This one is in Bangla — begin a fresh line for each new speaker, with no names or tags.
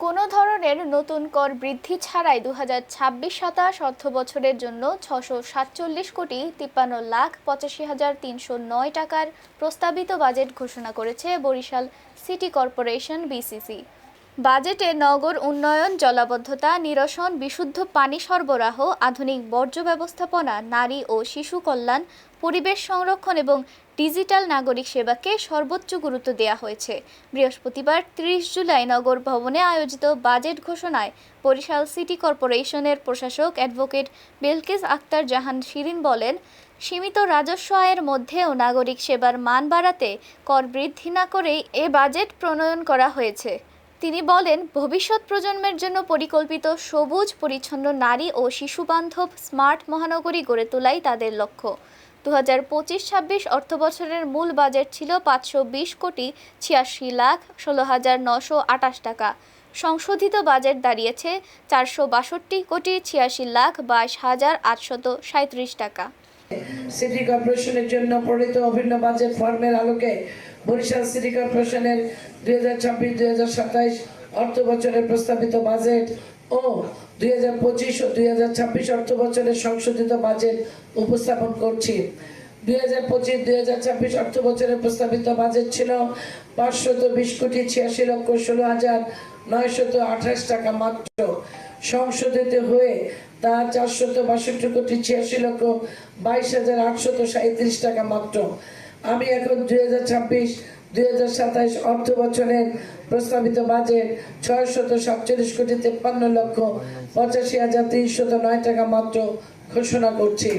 কোনো ধরনের নতুন কর বৃদ্ধি ছাড়াই ২০২৬-২৭ অর্থবছরের জন্য ৬৪৭,৫৩,৩০৯ টাকার প্রস্তাবিত বাজেট ঘোষণা করেছে বরিশাল সিটি কর্পোরেশন বিসিসি। বাজেটে নগর উন্নয়ন, জলাবদ্ধতা নিরসন, বিশুদ্ধ পানি সরবরাহ, আধুনিক বর্জ্য ব্যবস্থাপনা, নারী ও শিশু কল্যাণ, পরিবেশ সংরক্ষণ এবং ডিজিটাল নাগরিক সেবাকে সর্বোচ্চ গুরুত্ব দেওয়া হয়েছে। বৃহস্পতিবার ৩০ জুলাই নগর ভবনে আয়োজিত বাজেট ঘোষণায় বরিশাল সিটি কর্পোরেশনের প্রশাসক অ্যাডভোকেট বিলকিস আক্তার জাহান শিরিন বলেন, সীমিত রাজস্ব আয়ের মধ্যেও নাগরিক সেবার মান বাড়াতে কর বৃদ্ধি না করেই এ বাজেট প্রণয়ন করা হয়েছে। তিনি বলেন, ভবিষ্যৎ প্রজন্মের জন্য পরিকল্পিত সবুজ, পরিচ্ছন্ন, নারী ও শিশুবান্ধব স্মার্ট মহানগরী গড়ে তোলাই তাদের লক্ষ্য। ২০২৫-২৬ অর্থবছরের মূল বাজেট ছিল ৫২০,৮৬,১৬,৯২৮ টাকা। সংশোধিত বাজেট দাঁড়িয়েছে ৪৬২,৮২,৮৩৭ টাকা।
সিটি কর্পোরেশনের জন্য প্রণীত অভিন্ন বাজেট ফর্মের আলোকে বরিশাল সিটি কর্পোরেশনের ২০২৬-২০২৭ অর্থ বছরের প্রস্তাবিত বাজেট ও ২০২৫ ও ২০২৬ অর্থ বছরের সংশোধিত বাজেট উপস্থাপন করছি। ২০২৫-২০২৬ অর্থ বছরের প্রস্তাবিত বাজেট ছিল ৫২০,৮৬,৯২৮ টাকা মাত্র। সংশোধিত হয়ে তা ৪৬২,৮২,৮৩৭ টাকা মাত্র। আমি এখন ২০২৬-২০২৭ অর্থ বছরের প্রস্তাবিত বাজেট ৬৪৭,৫৩,৮৫,৩০৯ টাকা মাত্র ঘোষণা করছি।